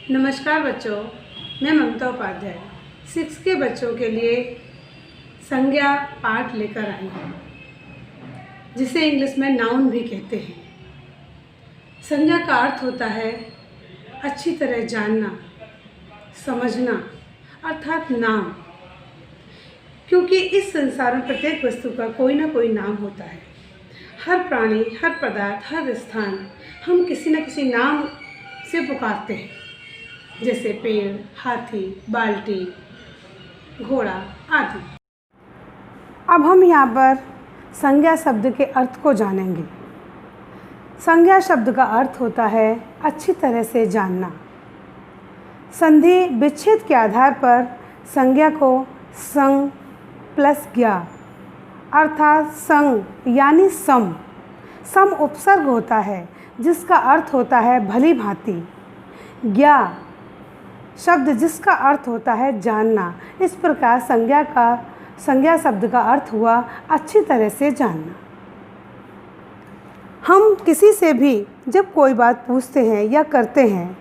नमस्कार बच्चों, मैं ममता उपाध्याय 6 के बच्चों के लिए संज्ञा पाठ लेकर आई हूँ, जिसे इंग्लिश में नाउन भी कहते हैं। संज्ञा का अर्थ होता है अच्छी तरह जानना, समझना, अर्थात नाम। क्योंकि इस संसार में प्रत्येक वस्तु का कोई ना कोई नाम होता है। हर प्राणी, हर पदार्थ, हर स्थान हम किसी न किसी नाम से पुकारते हैं, जैसे पेड़, हाथी, बाल्टी, घोड़ा आदि। अब हम यहाँ पर संज्ञा शब्द के अर्थ को जानेंगे। संज्ञा शब्द का अर्थ होता है अच्छी तरह से जानना। संधि विच्छेद के आधार पर संज्ञा को संग प्लस ज्ञा अर्थात संग यानी सम उपसर्ग होता है, जिसका अर्थ होता है भली भांति। ज्ञा शब्द जिसका अर्थ होता है जानना। इस प्रकार संज्ञा शब्द का अर्थ हुआ अच्छी तरह से जानना। हम किसी से भी जब कोई बात पूछते हैं या करते हैं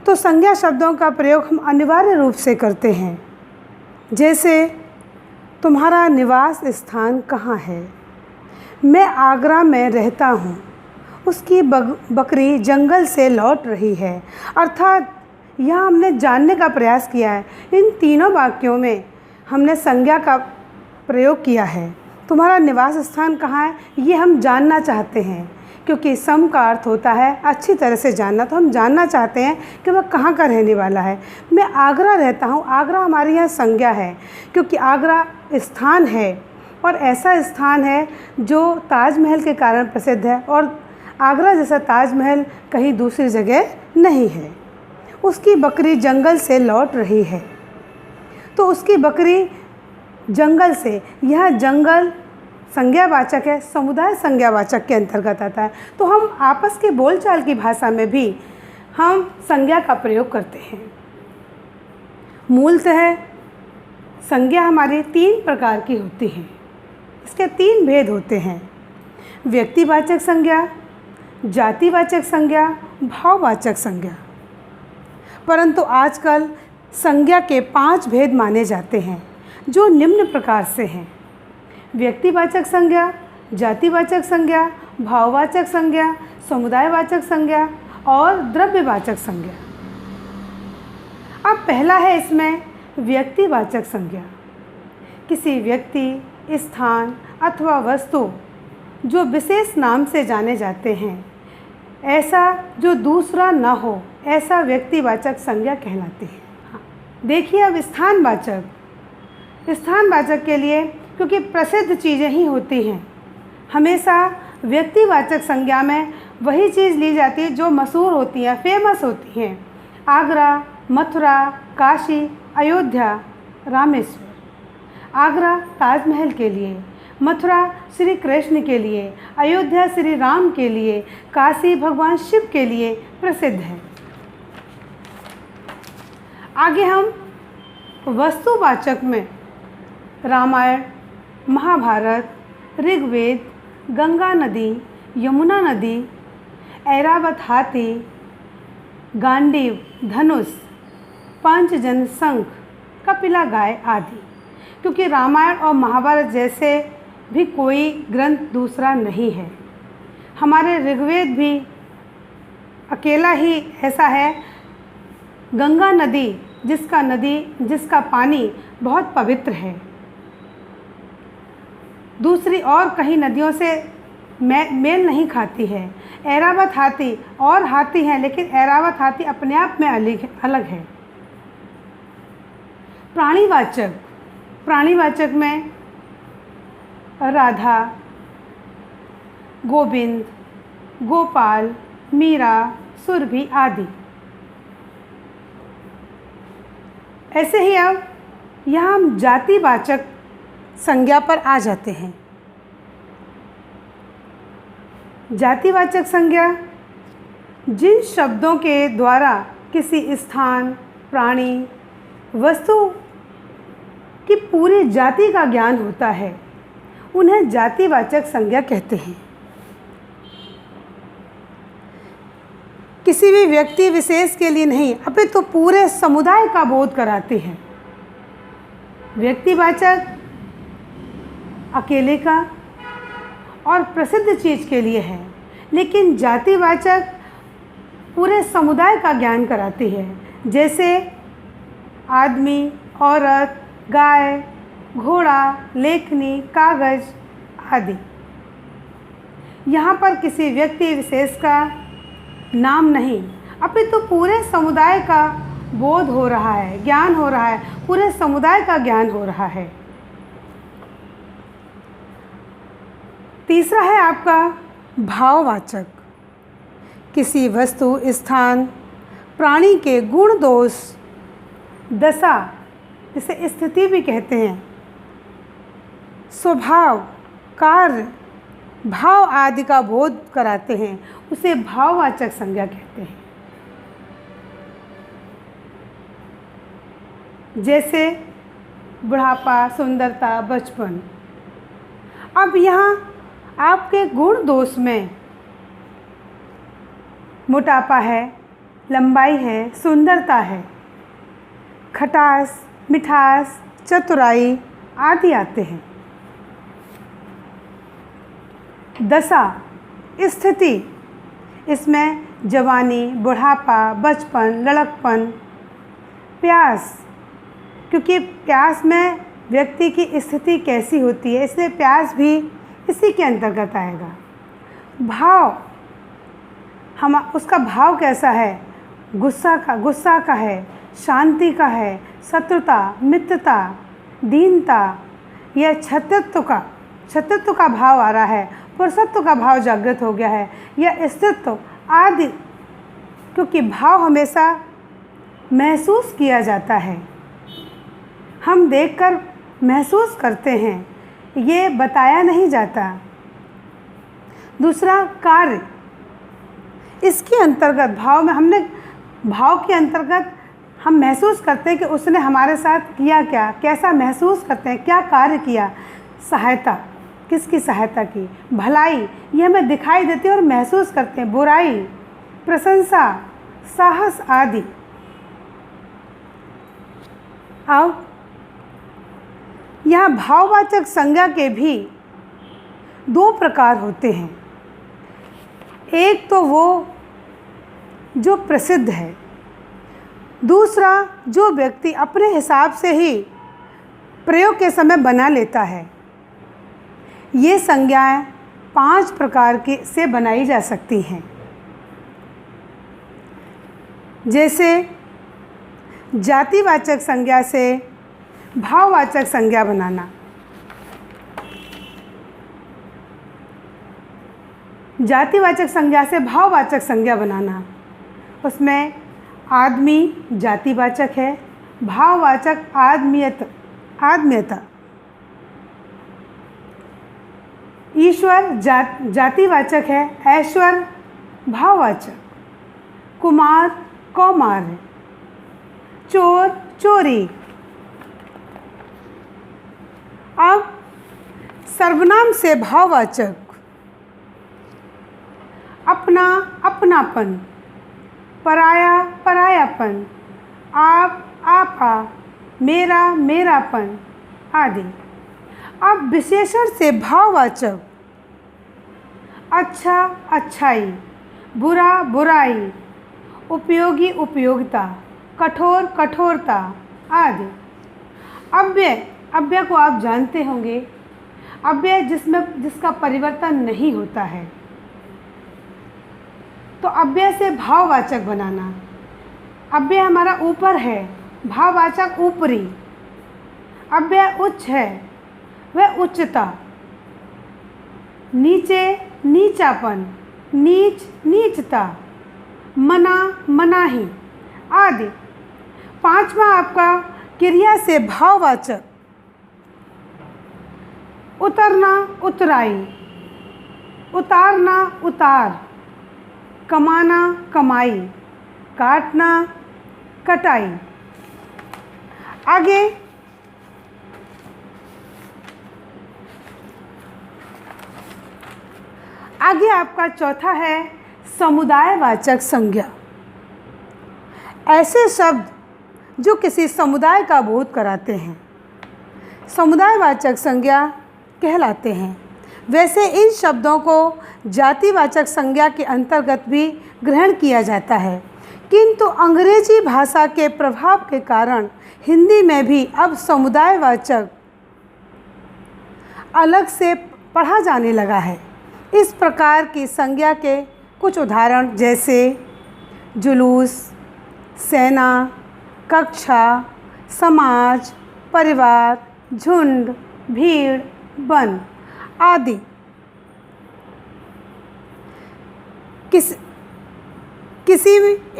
तो संज्ञा शब्दों का प्रयोग हम अनिवार्य रूप से करते हैं। जैसे तुम्हारा निवास स्थान कहाँ है? मैं आगरा में रहता हूँ। उसकी बकरी जंगल से लौट रही है। अर्थात यहाँ हमने जानने का प्रयास किया है। इन तीनों वाक्यों में हमने संज्ञा का प्रयोग किया है। तुम्हारा निवास स्थान कहाँ है, ये हम जानना चाहते हैं, क्योंकि सम का अर्थ होता है अच्छी तरह से जानना। तो हम जानना चाहते हैं कि वह कहाँ का रहने वाला है। मैं आगरा रहता हूँ। आगरा हमारे यहाँ संज्ञा है, क्योंकि आगरा स्थान है और ऐसा स्थान है जो ताजमहल के कारण प्रसिद्ध है, और आगरा जैसा ताजमहल कहीं दूसरी जगह नहीं है। उसकी बकरी जंगल से लौट रही है, तो उसकी बकरी जंगल से, यह जंगल संज्ञावाचक है, समुदाय संज्ञावाचक के अंतर्गत आता है। तो हम आपस के बोलचाल की भाषा में भी हम संज्ञा का प्रयोग करते हैं। मूलतः संज्ञा हमारी 3 प्रकार की होती है। इसके 3 भेद होते हैं: व्यक्तिवाचक संज्ञा, जातिवाचक संज्ञा, भाववाचक संज्ञा। परंतु आजकल संज्ञा के 5 भेद माने जाते हैं, जो निम्न प्रकार से हैं: व्यक्तिवाचक संज्ञा, जातिवाचक संज्ञा, भाववाचक संज्ञा, समुदायवाचक संज्ञा और द्रव्यवाचक संज्ञा। अब पहला है इसमें व्यक्तिवाचक संज्ञा। किसी व्यक्ति, स्थान अथवा वस्तु जो विशेष नाम से जाने जाते हैं, ऐसा जो दूसरा न हो, ऐसा व्यक्तिवाचक संज्ञा कहलाती है। देखिए अब स्थानवाचक के लिए, क्योंकि प्रसिद्ध चीज़ें ही होती हैं, हमेशा व्यक्तिवाचक संज्ञा में वही चीज़ ली जाती है जो मशहूर होती हैं, फेमस होती हैं। आगरा, मथुरा, काशी, अयोध्या, रामेश्वर। आगरा ताजमहल के लिए, मथुरा श्री कृष्ण के लिए, अयोध्या श्री राम के लिए, काशी भगवान शिव के लिए प्रसिद्ध है। आगे हम वस्तुवाचक में रामायण, महाभारत, ऋग्वेद, गंगा नदी, यमुना नदी, ऐरावत हाथी, गांडीव, धनुष, पंचजन शंख, कपिला गाय आदि। क्योंकि रामायण और महाभारत जैसे भी कोई ग्रंथ दूसरा नहीं है। हमारे ऋग्वेद भी अकेला ही ऐसा है। गंगा नदी जिसका पानी बहुत पवित्र है, दूसरी और कहीं नदियों से मेल नहीं खाती है। ऐरावत हाथी और हाथी हैं, लेकिन ऐरावत हाथी अपने आप में अलग है। प्राणीवाचक में राधा, गोविंद, गोपाल, मीरा, सुरभि आदि। ऐसे ही अब यहाँ हम जातिवाचक संज्ञा पर आ जाते हैं। जातिवाचक संज्ञा जिन शब्दों के द्वारा किसी स्थान, प्राणी, वस्तु की पूरी जाति का ज्ञान होता है, उन्हें जातिवाचक संज्ञा कहते हैं। किसी भी व्यक्ति विशेष के लिए नहीं अपितु तो पूरे समुदाय का बोध कराते हैं। व्यक्तिवाचक अकेले का और प्रसिद्ध चीज़ के लिए है, लेकिन जातिवाचक पूरे समुदाय का ज्ञान कराती है, जैसे आदमी, औरत, गाय, घोड़ा, लेखनी, कागज आदि। यहाँ पर किसी व्यक्ति विशेष का नाम नहीं अपितु तो पूरे समुदाय का बोध हो रहा है, ज्ञान हो रहा है, पूरे समुदाय का ज्ञान हो रहा है। तीसरा है आपका भाववाचक। किसी वस्तु, स्थान, प्राणी के गुण, दोष, दशा, जिसे स्थिति भी कहते हैं, स्वभाव, कार्य, भाव आदि का बोध कराते हैं, उसे भाववाचक संज्ञा कहते हैं। जैसे बुढ़ापा, सुंदरता, बचपन। अब यहाँ आपके गुण दोष में मोटापा है, लंबाई है, सुंदरता है, खटास, मिठास, चतुराई आदि आते हैं। दशा, स्थिति, इसमें जवानी, बुढ़ापा, बचपन, लड़कपन, प्यास, क्योंकि प्यास में व्यक्ति की स्थिति कैसी होती है, इसलिए प्यास भी इसी के अंतर्गत आएगा। भाव, हम उसका भाव कैसा है, गुस्सा का है, शांति का है, शत्रुता, मित्रता, दीनता या छत्रत्व का भाव आ रहा है, पुरुषत्व का भाव जागृत हो गया है, या स्त्रीत्व आदि, क्योंकि भाव हमेशा महसूस किया जाता है, हम देखकर महसूस करते हैं, ये बताया नहीं जाता। दूसरा कार्य, इसके अंतर्गत भाव के अंतर्गत हम महसूस करते हैं कि उसने हमारे साथ किया क्या, कैसा महसूस करते हैं, क्या कार्य किया। सहायता, किसकी सहायता की, भलाई, ये हमें दिखाई देती है और महसूस करते हैं। बुराई, प्रशंसा, साहस आदि। अब यहाँ भाववाचक संज्ञा के भी दो प्रकार होते हैं। एक तो वो जो प्रसिद्ध है, दूसरा जो व्यक्ति अपने हिसाब से ही प्रयोग के समय बना लेता है। ये संज्ञाएं 5 प्रकार की से बनाई जा सकती हैं। जैसे जातिवाचक संज्ञा से भाववाचक संज्ञा बनाना, जातिवाचक संज्ञा से भाववाचक संज्ञा बनाना, उसमें आदमी जातिवाचक है, भाववाचक आदमीयता, ईश्वर जातिवाचक है, ऐश्वर भाववाचक, कुमार कौमार्य, चोर चोरी। अब सर्वनाम से भाववाचक, अपना अपनापन, पराया परायापन, आप आपा, मेरा मेरापन आदि। अब विशेषण से भाववाचक, अच्छा अच्छाई, बुरा बुराई, उपयोगी उपयोगिता, कठोर कठोरता आदि। अव्यय को आप जानते होंगे, अव्यय जिसका परिवर्तन नहीं होता है, तो अव्यय से भाववाचक बनाना। अव्यय हमारा ऊपर है, भाववाचक ऊपरी। अव्यय उच्च है, वह उच्चता। नीचे नीचापन, नीच नीचता, मना मनाही आदि। 5वां आपका क्रिया से भाववाचक, उतरना उतराई, उतारना उतार, कमाना कमाई, काटना कटाई। आगे आपका चौथा है समुदायवाचक संज्ञा। ऐसे शब्द जो किसी समुदाय का बोध कराते हैं समुदायवाचक संज्ञा कहलाते हैं। वैसे इन शब्दों को जातिवाचक संज्ञा के अंतर्गत भी ग्रहण किया जाता है, किंतु अंग्रेजी भाषा के प्रभाव के कारण हिंदी में भी अब समुदायवाचक अलग से पढ़ा जाने लगा है। इस प्रकार की संज्ञा के कुछ उदाहरण जैसे जुलूस, सेना, कक्षा, समाज, परिवार, झुंड, भीड़, वन आदि किसी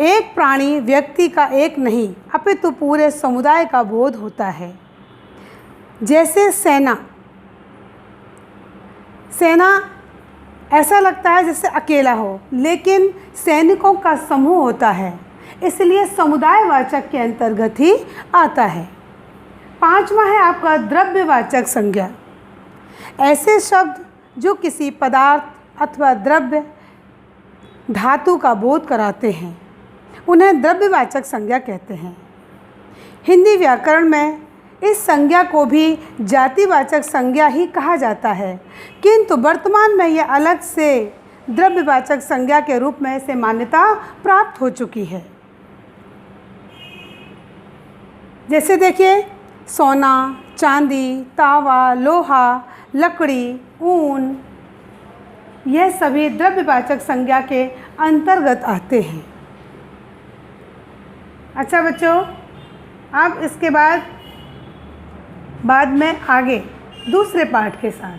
एक प्राणी व्यक्ति का एक नहीं अपितु पूरे समुदाय का बोध होता है। जैसे सेना ऐसा लगता है जैसे अकेला हो, लेकिन सैनिकों का समूह होता है, इसलिए समुदायवाचक के अंतर्गत ही आता है। 5वां है आपका द्रव्यवाचक संज्ञा। ऐसे शब्द जो किसी पदार्थ अथवा द्रव्य धातु का बोध कराते हैं उन्हें द्रव्यवाचक संज्ञा कहते हैं। हिंदी व्याकरण में इस संज्ञा को भी जातिवाचक संज्ञा ही कहा जाता है, किंतु वर्तमान में यह अलग से द्रव्यवाचक संज्ञा के रूप में इसे मान्यता प्राप्त हो चुकी है। जैसे देखिए, सोना, चांदी, तावा, लोहा, लकड़ी, ऊन, यह सभी द्रव्यवाचक संज्ञा के अंतर्गत आते हैं। अच्छा बच्चों, अब इसके बाद में आगे दूसरे पाठ के साथ